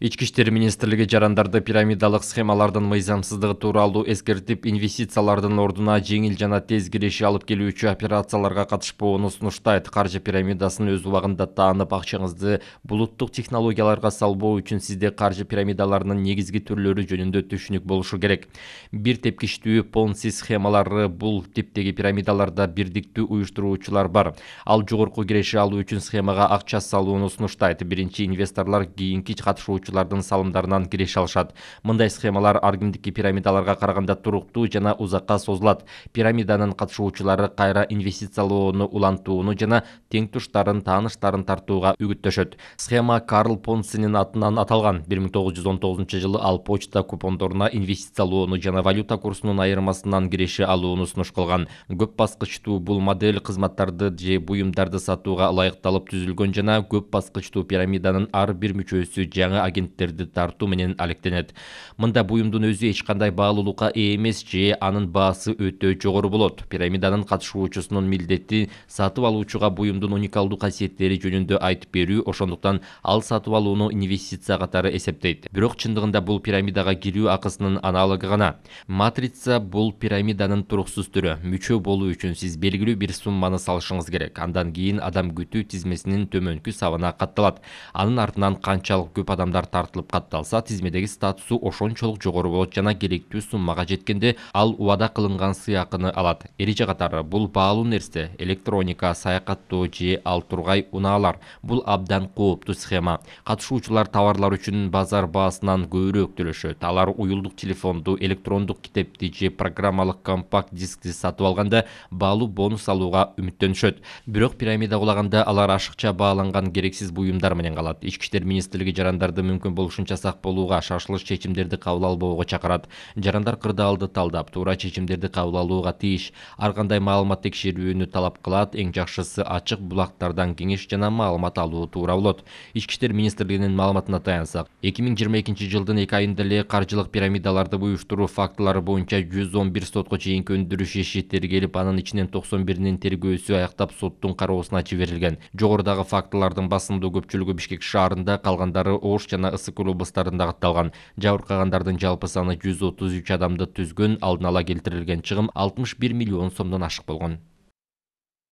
Ички иштер министрлиги жарандарды пирамидалык схемалардын мыйзамсыздыгы тууралуу эскертип, инвестициялардын ордуна жеңил жана тез киреше алып келүүчү операцияларга катышпоону сунуштайт. Каржы пирамидасын өз убагында таанып, акчаңызды булуттук технологияларга салбоо үчүн сизде каржы пирамидаларынын негизги түрлөрү жөнүндө түшүнүк болушу керек. Бир тепкичтүү понси схемалары. Бул типтеги пирамидаларда бирдиктүү уюштуруучулар бар. Ал жогорку киреше алуу үчүн схемага акча салууну сунуштайт. Биринчи инвесторлор кийинки катышуучулардын салымдарынан киреше алышат. Мындай схемалар ар кимдики пирамидаларга караганда туруктуу жана узакка созулат. Пирамиданын катышуучулары кайра инвестициялоону улантууну жана тең туштарын, тааныштарын тартууга үгүттөшөт. Схема Карл Понсинин атынан аталган. 1919 ал почта купондоруна инвестициялоону жана валюта курсунун айырмасынан киреше алууну сунуш кылган. Көп баскычтуу бул модель кызматтарды же буюмдарды сатууга ылайыкталып түзүлгөн жана көп баскычтуу пирамиданын ар бир мүчөсү жаңы агенттерди тартуу менен алектенет. Мында буюмдун өзү эч кандай баалуулукка ээ эмес же анын баасы өтө жогору болот. Пирамиданын катышуучусунун милдети сатып алуучуга буюмдун уникалдуу касиеттери жөнүндө айтып берүү, ошондуктан ал сатып алууну инвестиция катары эсептейт. Бирок чындыгында бул пирамидага кирүү акысынын аналогу гана. Матрица бул пирамиданын туруксуз түрү. Мүчө болуу үчүн сиз белгилүү бир сумманы салышыңыз керек. Андан кийин адам күтүү тизмесинин төмөнкү сабына катталат. Анын артынан канчалык көп адамдар тартылып катталса, тизмедеги статусу ошончолук жогору болот жана керектүү суммага жеткенде ал убада кылынган сыйакыны алат. Эреже катары бул баалуу нерсе, электроника, саякаттоо же ал тургай унаалар. Бул абдан кооптуу схема. Катышуучулар товарлар үчүн базар баасынан көбүрөөк төлөшөт. Алар уюлдук телефонду, электрондук китепти же программалык компакт дискти сатып алганда баалуу бонус алууга үмүттөнүшөт. Бирок пирамида кулаганда алар ашыкча бааланган керексиз буюмдар менен калат. Ички иштер министрлиги жарандарды мүмкүн болушунча сак болууга, шашылыш чечимдерди кабыл албоого чакырат. Жарандар кырдаалды талдап, туура чечимдерди кабыл алууга тийиш. Ар кандай маалымат текшерүүнү талап кылат. Эң жакшысы ачык булактардан кеңеш жана маалымат алуу туура болот. Ички иштер министрлигинин маалыматына таянсак, 2022 жылдын 2 айында эле каржылык пирамидаларды уюштуруу фактылары боюнча 111 сотко чейинки өндүрүш иши тергелип, анын ичинен 91-нин тергөөсү аяктап соттун кароосуна жиберилген. Жогорудагы фактылардын басымдуу көпчүлүгү Бишкек шаарында, калгандары Ош жана Ысык облустарында катталган. Жабыркаганардын жалпы саны 133 адамды түзгөн. Алдын ала келтирилген чыгым 61 миллион сомдон ашык болгон.